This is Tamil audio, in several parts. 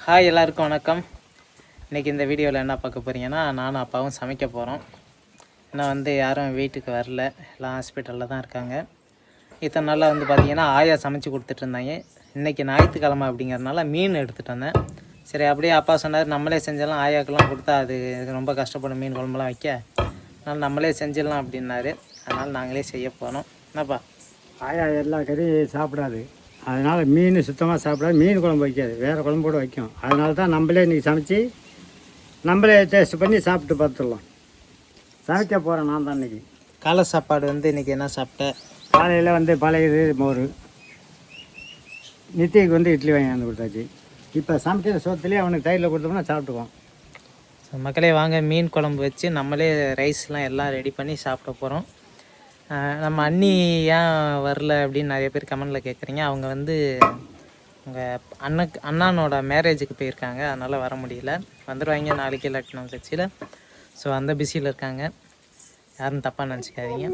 ஹாய் எல்லாருக்கும் வணக்கம். இன்றைக்கி இந்த வீடியோவில் என்ன பார்க்க போகிறீங்கன்னா, நானும் அப்பாவும் சமைக்க போகிறோம். இன்னும் யாரும் வீட்டுக்கு வரல, எல்லாம் ஹாஸ்பிட்டலில் தான் இருக்காங்க. இத்தனை நாளில் பார்த்திங்கன்னா ஆயா சமைச்சு கொடுத்துட்ருந்தாங்க. இன்றைக்கி ஞாயிற்றுக்கிழமை அப்படிங்கிறதுனால மீன் எடுத்துகிட்டு வந்தேன். சரி, அப்படியே அப்பா சொன்னார் நம்மளே செஞ்சிடலாம், ஆயாக்கெல்லாம் கொடுத்தா அது ரொம்ப கஷ்டப்படும் மீன் குழம்புலாம் வைக்க, அதனால் நம்மளே செஞ்சிடலாம் அப்படின்னாரு. அதனால் நாங்களே செய்ய போகிறோம். என்னப்பா? ஆயா எல்லா கறியும் சாப்பிடாது, அதனால் மீன் சுத்தமாக சாப்பிடாது, மீன் குழம்பு வைக்காது, வேறு குழம்பு கூட வைக்கும். அதனால தான் நம்மளே இன்றைக்கி சமைச்சி நம்மளே டேஸ்ட் பண்ணி சாப்பிட்டு பார்த்துடலாம். சமைக்க போகிறேன் நான் தான் இன்றைக்கி. காலை சாப்பாடு இன்றைக்கி என்ன சாப்பிட்டேன்? காலையில் பழையது மோர், நித்திக்கு இட்லி வாங்கி வந்து கொடுத்தாச்சு. இப்போ சமைக்கிற சோத்துலேயே அவனுக்கு தயிரில் கொடுத்தோம்னா சாப்பிட்டுக்குவோம். மக்களே வாங்க, மீன் குழம்பு வச்சு நம்மளே ரைஸ்லாம் எல்லாம் ரெடி பண்ணி சாப்பிட போகிறோம். நம்ம அண்ணி ஏன் வரல அப்படின்னு நிறைய பேர் கமெண்டில் கேட்குறீங்க. அவங்க உங்கள் அண்ணனோட மேரேஜுக்கு போயிருக்காங்க, அதனால் வர முடியல. வந்துடுவாங்க நாளைக்கு இல்லாட்டினா கட்சியில். ஸோ அந்த பிஸியில் இருக்காங்க, யாரும் தப்பாக நினச்சிக்காதீங்க.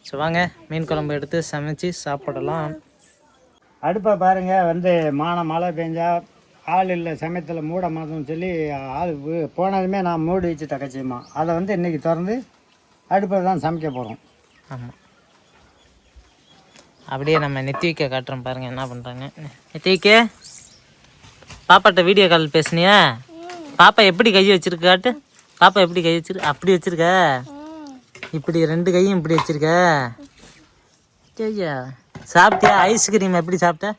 ஸோ வாங்க மீன் குழம்பு எடுத்து சமைச்சு சாப்பிடலாம். அடுப்பை பாருங்கள், மழை பெஞ்சா ஆள் இல்லை, சமயத்தில் மூட மாட்டோம்னு சொல்லி ஆள் போனதுமே நான் மூடி வச்சு தக்கச்சியுமா. அதை இன்றைக்கி திறந்து அடுப்பில் தான் சமைக்க போகிறோம். ஆமாம், அப்படியே நம்ம நெத்திவிக்க காட்டுறோம் பாருங்கள் என்ன பண்ணுறாங்க. நெத்திவிக்க பாப்பாட்ட வீடியோ கால் பேசுனியா? பாப்பா எப்படி கை வச்சிருக்க காட்டு. பாப்பா எப்படி கை வச்சிருக்க? அப்படி வச்சிருக்க, இப்படி ரெண்டு கையும் இப்படி வச்சிருக்க. ஐயா, சாப்பிட்டியா? ஐஸ்கிரீம் எப்படி சாப்பிட்ட?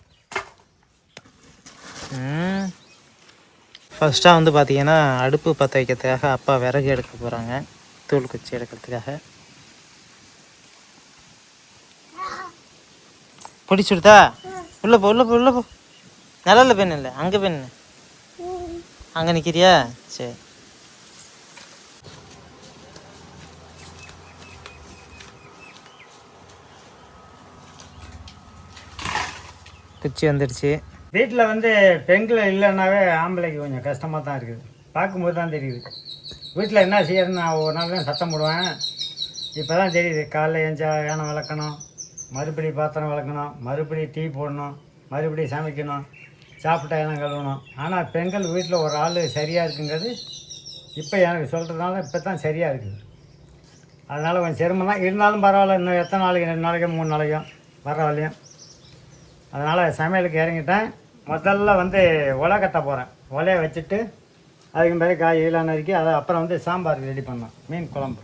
ஃபஸ்ட்டாக பார்த்தீங்கன்னா அடுப்பு பற்ற வைக்கிறதுக்காக அப்பா விறகு எடுக்க போகிறாங்க, தூள் குச்சி எடுக்கிறதுக்காக. பிடிச்சுடுதா? உள்ள போ உள்ள போ உள்ள போ. நிழல்ல பெண் இல்லை, அங்கே பெண். அங்கே நிற்கிறியா? சரி. குச்சி வந்துடுச்சு. வீட்டில் பெண்கள் இல்லைன்னாவே ஆம்பளைக்கு கொஞ்சம் கஷ்டமாக தான் இருக்குது. பார்க்கும்போது தான் தெரியுது வீட்டில் என்ன செய்யறதுன்னு. நான் ஒரு நாள் தான் சத்தம் போடுவேன், இப்போ தான் தெரியுது. காலைல ஏஞ்சா யானை வளர்க்கணும், மறுபடி பாத்திரம் வளர்க்கணும், மறுபடி டீ போடணும், மறுபடி சமைக்கணும், சாப்பிட்டா எல்லாம் கழுவணும். ஆனால் பெண்கள் வீட்டில் ஒரு ஆள் சரியாக இருக்குங்கிறது இப்போ எனக்கு சொல்கிறதுனால இப்போ தான் சரியாக இருக்குது. அதனால் கொஞ்சம் சிரமம் தான் இருந்தாலும் பரவாயில்ல. இன்னும் எத்தனை நாளைக்கு, 2 நாளைக்கு 3 நாளைக்கும் பரவாயில்லையும். அதனால் சமையலுக்கு இறங்கிட்டேன். முதல்ல ஒலை கட்ட போகிறேன். ஒலையை வச்சுட்டு அதுக்கு பிறகு காய் ஈலான நறுக்கி அதை அப்புறம் சாம்பாருக்கு ரெடி பண்ணோம், மீன் குழம்பு.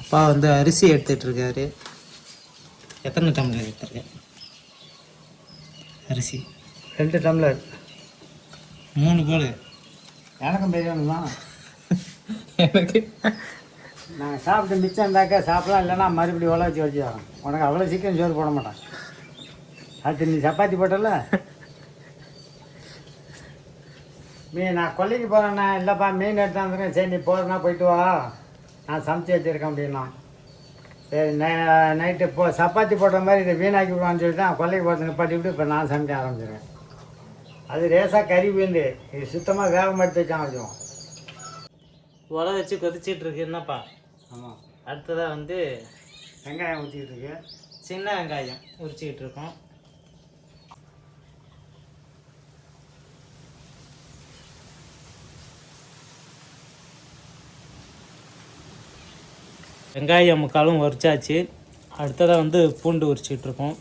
அப்பா அரிசி எடுத்துகிட்டு இருக்காரு. எத்தனை டம்ளர் எடுத்துருக்கேன் அரிசி? 2 டம்ளர். 3 போடு. எனக்கும் பெரியவனு தான். எனக்கு நான் சாப்பிட்டு மிச்சம் இருந்தாக்கா சாப்பிடலாம், இல்லைன்னா மறுபடியும் உழை வச்சு தரோம். உனக்கு அவ்வளோ சீக்கிரம் சோறு போட மாட்டேன். அது நீ சப்பாத்தி போட்டல நான் கொல்லைக்கு போகிறேண்ணா. இல்லைப்பா மீன் எடுத்தாந்துருக்கேன். சரி நீ போகிறேன்னா போயிட்டு வா, நான் சமைச்சி வச்சுருக்கேன் அப்படின்னா. சரி நைட்டு சப்பாத்தி போடுற மாதிரி இதை வீணாக்கி விடுவான்னு சொல்லி தான் கொல்லைக்கு போகிறது நிப்பாட்டி விட்டு இப்போ நான் சமைக்க ஆரம்பிச்சிருக்கேன். அது ரேசாக கறி வீந்து இது சுத்தமாக வேக மாட்டி வச்சான் வச்சுவோம். உலை வச்சு கொதிச்சிட்டு இருக்கு. என்னப்பா? ஆமாம். அடுத்ததாக வெங்காயம் ஊற்றிக்கிட்டு இருக்கு. சின்ன வெங்காயம் உரிச்சிக்கிட்டு இருக்கோம். வெங்காயம் முக்காலும் உரிச்சாச்சு. அடுத்ததாக பூண்டு உரிச்சிக்கிட்டு இருக்கோம்.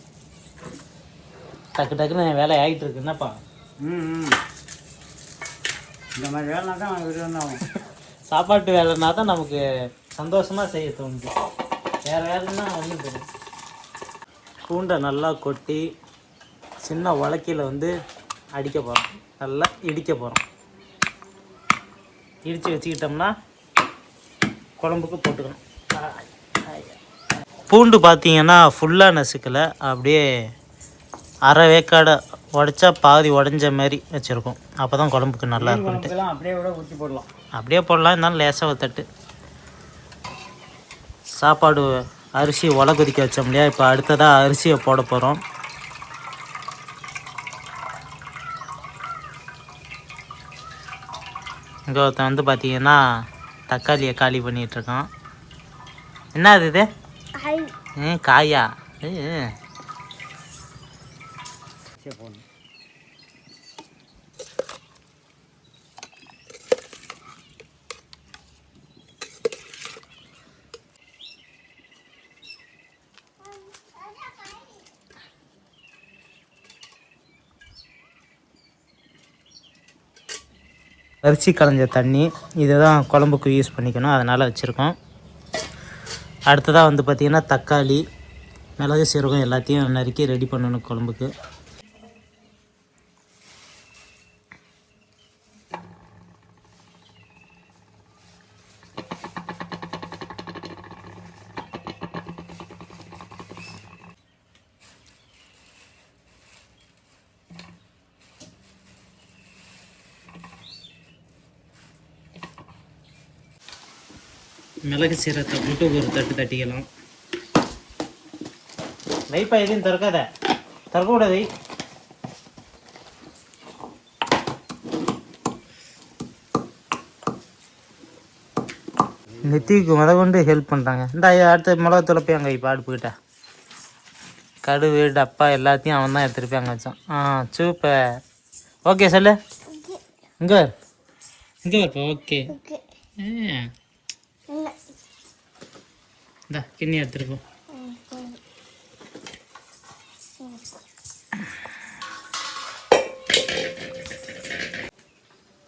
டக்கு டக்குன்னு வேலை ஆகிட்டு இருக்கு. என்னப்பா? இந்த மாதிரி வேலைனா தான் விருந்தாகும். சாப்பாட்டு வேலைனா தான் நமக்கு சந்தோஷமாக செய்ய தோணுது. வேறு வேலைன்னா ஒன்றும் தெரியும். பூண்டை நல்லா கொட்டி சின்ன உலக்கையில் அடிக்க போகிறோம், நல்லா இடிக்க போகிறோம். இடித்து வச்சுக்கிட்டோம்னா குழம்புக்கு போட்டுக்கணும். பூண்டு பார்த்தீங்கன்னா ஃபுல்லாக நசுக்கலை, அப்படியே அரை வேக்காடை உடச்சா பாதி உடஞ்ச மாதிரி வச்சுருக்கோம். அப்போ தான் குழம்புக்கு நல்லா இருக்குன்ட்டு. அப்படியே கூட ஊற்றி போடலாம், அப்படியே போடலாம். இருந்தாலும் லேசாக தட்டு. சாப்பாடு அரிசி உலை கொதிக்க வச்சோம் இல்லையா, இப்போ அடுத்ததாக அரிசியை போட போகிறோம். இங்கே ஒருத்தன் வந்து பார்த்தீங்கன்னா தக்காளியை காலி பண்ணிகிட்ருக்கான். என்ன இது காயா? சரி போகணும். அரிசி களைஞ்ச தண்ணி இதுதான் குழம்புக்கு யூஸ் பண்ணிக்கணும், அதனால் வச்சுருக்கோம். அடுத்ததாக வந்து பார்த்திங்கன்னா தக்காளி, மிளகு, சீரகம் எல்லாத்தையும் நறுக்கி ரெடி பண்ணணும் குழம்புக்கு. மிளகு சீரகத்தை போட்டு ஒரு தட்டு தட்டிக்கலாம். வைப்பா, எதையும் திறக்காத, திறக்கக்கூடாது. நெத்திக்கு முத கொண்டு ஹெல்ப் பண்ணுறாங்க. இந்த அடுத்த மிளகாத்தூளை போய் அங்கே இப்போ அடுப்புக்கிட்ட கடுகு டப்பா எல்லாத்தையும் அவன் தான் எடுத்துகிட்டு போய் அங்கே வச்சான். சூப்பர். ஓகே சொல்லு. இங்கே இங்கே இருப்பா. ஓகே. இந்த கிண்ணி எடுத்துருப்போம்.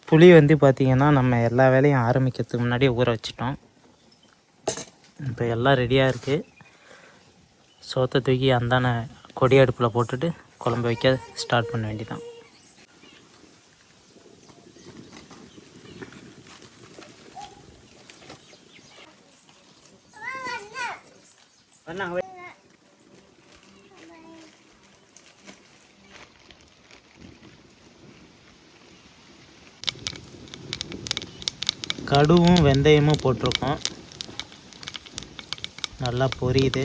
புளி வந்து பார்த்திங்கன்னா நம்ம எல்லா வேலையும் ஆரம்பிக்கிறதுக்கு முன்னாடியே ஊற வச்சிட்டோம். இப்போ எல்லாம் ரெடியாக இருக்குது. சோத்தை தூக்கி அந்தான கொடி அடுப்பில் போட்டுட்டு குழம்பு வைக்க ஸ்டார்ட் பண்ண வேண்டியதான். கடுவும் வெந்தயமும் போட்டிருக்கோம், நல்லா பொரியுது.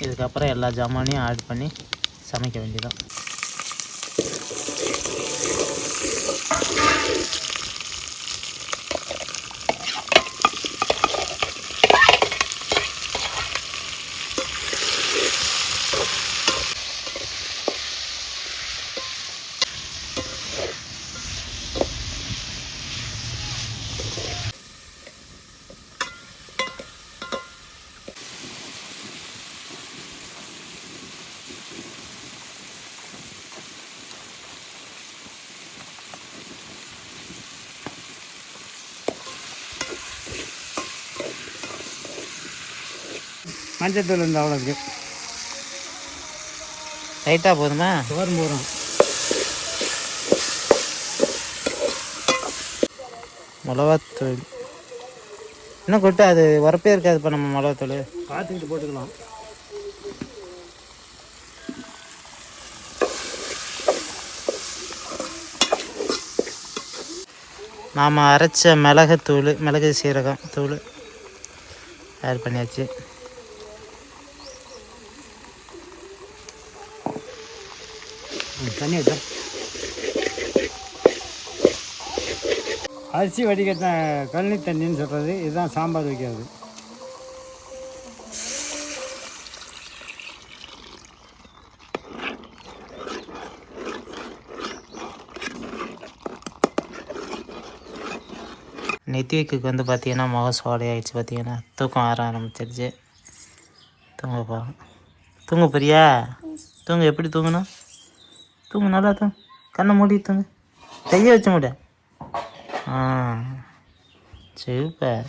இதுக்கப்புறம் எல்லா ஜாமானையும் ஆட் பண்ணி சமைக்க வேண்டியதான். மஞ்சத்தூள் இருந்து அவ்வளோ இருக்குது. லைட்டாக போதுமா? வரும் போகிறோம். மிளகாத்தூள் இன்னும் கொட்டு, அது உரப்பே இருக்காது. இப்போ நம்ம மிளகாத்தூள் பார்த்துக்கிட்டு போட்டுக்கலாம். நாம் அரைச்ச மிளகுத்தூள், மிளகு சீரகம் தூள் ஆட் பண்ணியாச்சு. தண்ணி வச்சா அரிசி வடிகட்ட கழனி தண்ணின்னு சொல்கிறது இதுதான் சாம்பார் வைக்கிறது. நெத்திக்கு வந்து பார்த்தீங்கன்னா முகம் சோடையாகிடுச்சு. பார்த்தீங்கன்னா தூக்கம் ஆற ஆரம்பிச்சிருச்சு. தூங்க போகிறோம். தூங்க போறியா? தூங்க. எப்படி தூங்கணும்? தூங்க, நல்லா தூங்க. கண்ணை மூடி தூங்க. கையை வச்ச மூட. சூப்பர்.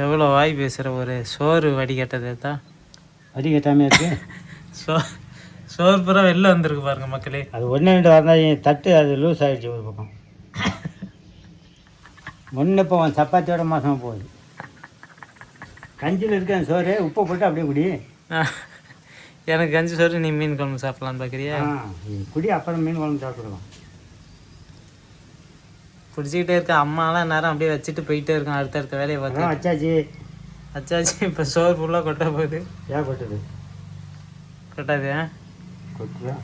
எவ்வளோ வாய் பேசுகிற ஒரு சோறு வடிகட்டது தான். வடிகட்டாமே இருக்கு. சோறு பூரா வெளில வந்துருக்கு பாருங்க மக்களே. அது ஒன்று ரெண்டு வரதான் தட்டு அது லூஸ் ஆகிடுச்சு ஒரு பக்கம். ஒன்று இப்போ சப்பாத்தியோட மாதமாக போகுது. கஞ்சியில் இருக்க சோறு உப்பை போட்டு அப்படியே குடி. எனக்கு கஞ்சி சோறு, நீ மீன் குழம்பு சாப்பிட்லான்னு பார்க்குறியா? குடி, அப்புறம் மீன் குழம்பு சாப்பிடுவோம். பிடிச்சிக்கிட்டே இருக்க அம்மாலாம் நேரம் அப்படியே வச்சுட்டு போயிட்டே இருக்கேன். அடுத்தடுத்த வேலையை பார்த்து வச்சாச்சு. அச்சாச்சு இப்போ சோறு ஃபுல்லாக கொட்ட போகுது. ஏன் கொட்டுது? கொட்டாது கொட்டுதா?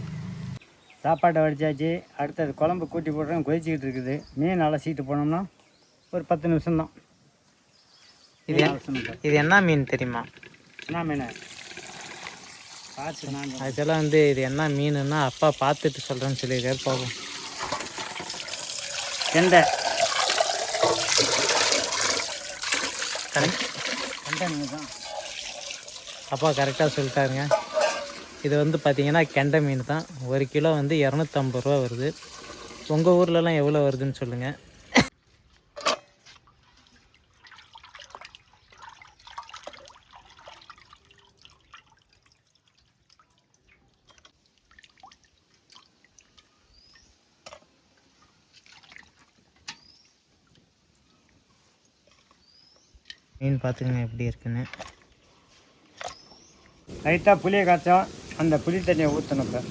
சாப்பாட்டை வடிச்சாச்சு. அடுத்தது குழம்பு கூட்டி போடுறோம், கொதிச்சிக்கிட்டு இருக்குது. மீன் அலசிட்டு போனோம்னா ஒரு 10 நிமிஷம்தான். இது இது என்ன மீன் தெரியுமா? என்ன மீன்? பார்த்து நான் ஆக்சுவலாக வந்து இது என்ன மீனுன்னா அப்பா பார்த்துட்டு சொல்கிறேன்னு சொல்லியிருக்காரு. போகும் கெண்டை. கெண்டை மீன் தான் அப்பா கரெக்டாக சொல்லிட்டாருங்க. இது வந்து பார்த்திங்கன்னா கெண்டை மீன் தான். 1 கிலோ வந்து 250 ரூபா வருது. உங்கள் ஊர்லலாம் எவ்வளோ வருதுன்னு சொல்லுங்கள். மீன் பார்த்துக்கங்க எப்படி இருக்குன்னு. லைட்டாக புளியை காய்ச்சோம், அந்த புளி தண்ணியை ஊற்றணும். இப்போ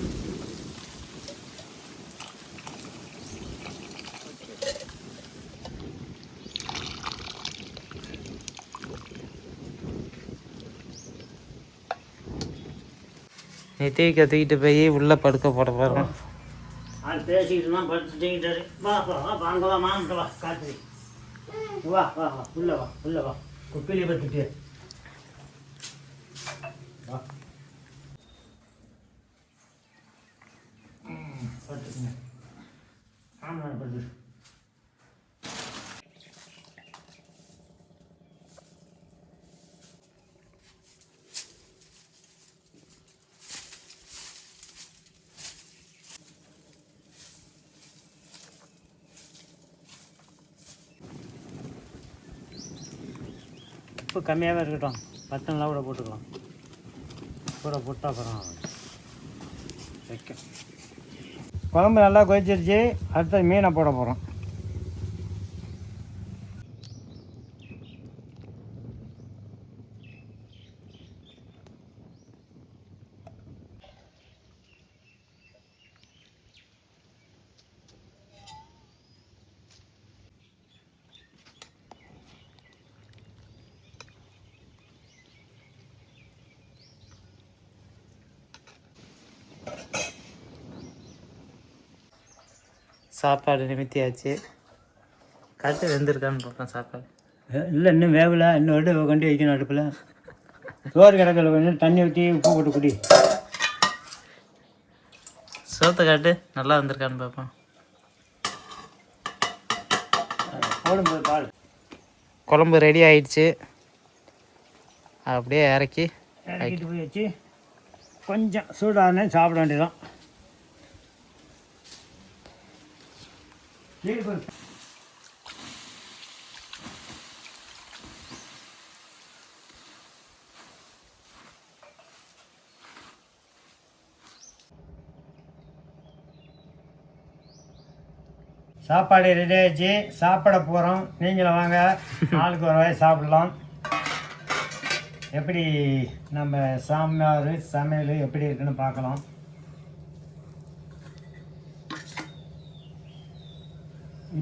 நெத்தியை கற்றுக்கிட்டு போய் உள்ளே படுக்க போட போகிறோம். அது பேசிக்கிட்டு தான் படுத்துட்டீங்கிட்டாரு. வா வா வா வாங்க வா மாங்க வா காத்து வா வா வா உள்ளே வா உள்ளே வா குப்பிலே படுத்துட்டு வா. படுத்துக்குங்க. ஆமாம் படுத்து. உப்பு கம்மியாகவே இருக்கட்டும், 10 நாளாக கூட போட்டுக்கலாம். கூட போட்டால் அப்புறம் வைக்க. குழம்பு நல்லா கொதிச்சிருச்சு. அடுத்தது மீனை போட போகிறோம். சாப்பாடு நிமித்தியாச்சு. கட்டு வெந்திருக்கான்னு பார்ப்பேன் சாப்பாடு. இல்லை இன்னும் வேவலை. இன்னும் விட கொண்டு வைக்கணும் அடுப்பில். சோறு கிடக்கல, கொஞ்சம் தண்ணி ஊற்றி உப்பு போட்டு குடி. சோத்தை காட்டு நல்லா வந்திருக்கான்னு பார்ப்பேன். போடும்போது பால். குழம்பு ரெடி ஆயிடுச்சு. அப்படியே இறக்கி இறக்கிட்டு போய் வச்சு கொஞ்சம் சூடானே சாப்பிட வேண்டியதான். சாப்பாடு ரெடி ஆயிடுச்சு. சாப்பிட போகிறோம். நீங்களும் வாங்க, நாளுக்கு ஒரு வாய் சாப்பிடலாம். எப்படி நம்ம சாம்பார் சமையல் எப்படி இருக்குன்னு பார்க்கலாம்.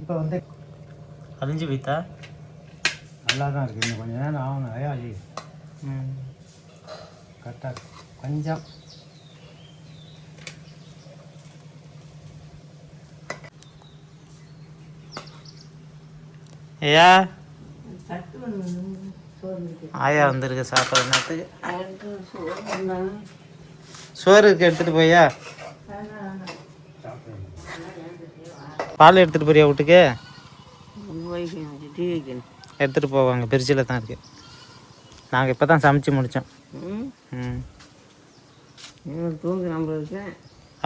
இப்போ வந்து அழிஞ்சு போய்த்தா நல்லா தான் இருக்குது. இன்னும் கொஞ்சம் நேரம் ஆகணும். ஐயாஜி கரெக்டாக கொஞ்சம் ஐயா ஆயா வந்திருக்கு சாப்பாடு நேரத்துக்கு. சோறுக்கு எடுத்துகிட்டு போயா? பால் எடுத்துகிட்டு போறியா வீட்டுக்கு? எடுத்துகிட்டு போவாங்க, பிரிட்ஜில் தான் இருக்குது. நாங்கள் இப்போ தான் சமைச்சு முடித்தோம்.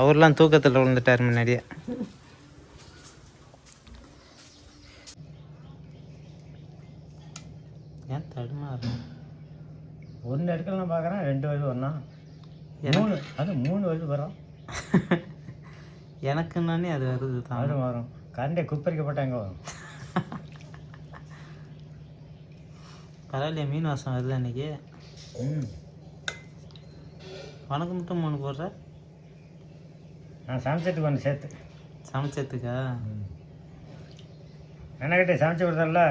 அவர்லாம் தூக்கத்தில் விழுந்துட்டார் முன்னாடியே. ஏன் தடுமாறணும்? ஒன்று இடத்துல நான் பார்க்குறேன், 2 வருது ஒன்றா 3, அது 3 வருது வரும். எனக்குன்னானே அது வருது தான். அது வரும். கரண்டை குப்பரிக்கப்பட்ட எங்கே வரும்? பரவாயில்லையா, மீன் வாசம் வருது அன்றைக்கி. உனக்கு மட்டும் 3 போடுற? நான் சமைச்சதுக்கு ஒன்று சேர்த்து. சமைச்சதுக்கா? என்னக்கிட்ட சமைச்சு கொடுத்தல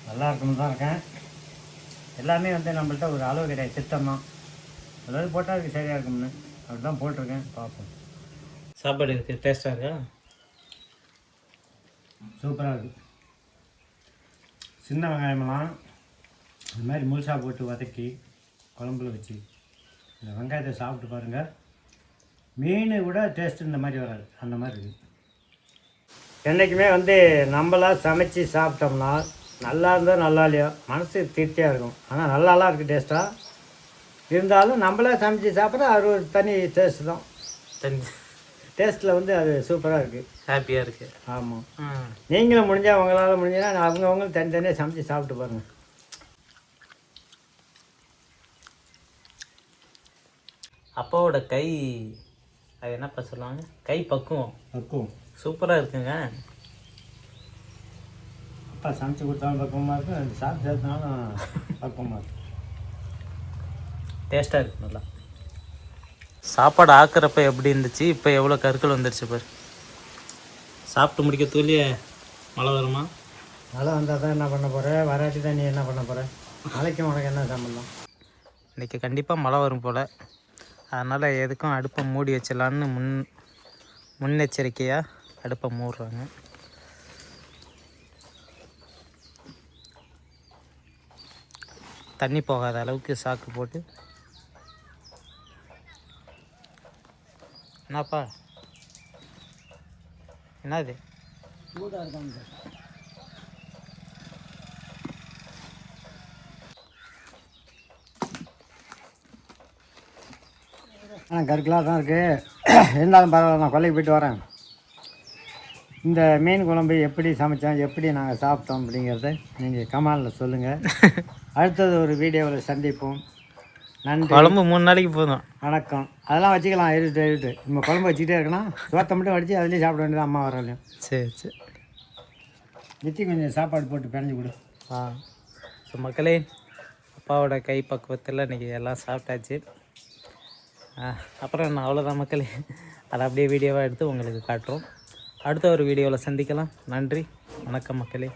நல்லா இருக்குன்னு தான் இருக்கேன். எல்லாமே வந்து நம்மள்ட்ட ஒரு அளவு கிடையாது, திட்டம் தான். அதாவது போட்டால் அதுக்கு சரியாக இருக்கும்னு அப்படி தான் போட்டிருக்கேன். பார்ப்போம். சாப்பாடு இருக்குது, டேஸ்ட்டாக இருக்கா? சூப்பராக இருக்குது. சின்ன வெங்காயமெல்லாம் இந்த மாதிரி முழுசாக போட்டு வதக்கி குழம்புல வச்சு இந்த வெங்காயத்தை சாப்பிட்டு பாருங்கள். மீன் கூட டேஸ்ட்டு இந்த மாதிரி வராது, அந்த மாதிரி இருக்குது. என்றைக்குமே வந்து நம்மளாக சமைச்சு சாப்பிட்டோம்னா நல்லா இருந்தால் நல்லா இல்லையோ மனசு திருப்தியாக இருக்கும். ஆனால் நல்லாலாம் இருக்குது டேஸ்ட்டாக. இருந்தாலும் நம்மளே சமைச்சு சாப்பிட்ற அது ஒரு தனி டேஸ்ட்டு தான். தனி டேஸ்ட்டில் வந்து அது சூப்பராக இருக்குது, ஹாப்பியாக இருக்குது. ஆமாம். நீங்களும் முடிஞ்சால் அவங்களால முடிஞ்சுன்னா அவங்கவுங்களும் தனித்தனியாக சமைச்சு சாப்பிட்டு பாருங்கள். அப்பாவோட கை அது என்னப்பா சொல்லுவாங்க, கை பக்குவம் பக்குவம் சூப்பராக இருக்குங்க. அப்பா சமைச்சு கொடுத்தாலும் பக்குவமாக இருக்கும், அது சாப்பிட்டு சேர்த்தாலும் பக்குவமாக இருக்கும். டேஸ்ட்டாக இருக்குது நல்லா. சாப்பாடு ஆக்குறப்ப எப்படி இருந்துச்சு, இப்போ எவ்வளோ கற்கள் வந்துடுச்சு பாரு. சாப்பிட்டு முடிக்கிறதுக்குள்ளேயே மழை வருமா? மழை வந்தால் தான் என்ன பண்ண போகிற, வராட்டி தான் நீ என்ன பண்ண போகிற? மழைக்கும் உனக்கு என்ன சம்பந்தம்? இன்றைக்கி கண்டிப்பாக மழை வரும் போல். அதனால் எதுக்கும் அடுப்பை மூடி வச்சிடலான்னு முன்னெச்சரிக்கையாக அடுப்பை மூடுறாங்க. தண்ணி போகாத அளவுக்கு சாக்கு போட்டு. என்னப்பா என்னது? சூடாக இருக்காங்க. கருக்கலாக தான் இருக்குது. இருந்தாலும் பரவாயில்ல, நான் கொல்லைக்கு போய்ட்டு வரேன். இந்த மீன் குழம்பு எப்படி சமைச்சோம், எப்படி நாங்கள் சாப்பிட்டோம் அப்படிங்கிறத நீங்கள் கமெண்டில் சொல்லுங்கள். அடுத்தது ஒரு வீடியோவில் சந்திப்போம். நன்றி. குழம்பு 3 நாளைக்கு போதும். வணக்கம். அதெல்லாம் வச்சுக்கலாம், இருட்டு நம்ம குழம்பு வச்சுக்கிட்டே இருக்கணும். சோத்தை மட்டும் வடித்து அதுலேயே சாப்பிட வேண்டியது, அம்மா வரலையும். சரி சரி. நித்தி கொஞ்சம் சாப்பாடு போட்டு பிணைஞ்சு கொடு. ஸோ மக்களே, அப்பாவோட கை பக்குவத்தில் இன்றைக்கி எல்லாம் சாப்பிட்டாச்சு. அப்புறம் என்ன, அவ்வளோதான் மக்களே. அதை அப்படியே வீடியோவாக எடுத்து உங்களுக்கு காட்டுறோம். அடுத்த ஒரு வீடியோவில் சந்திக்கலாம். நன்றி, வணக்கம் மக்களே.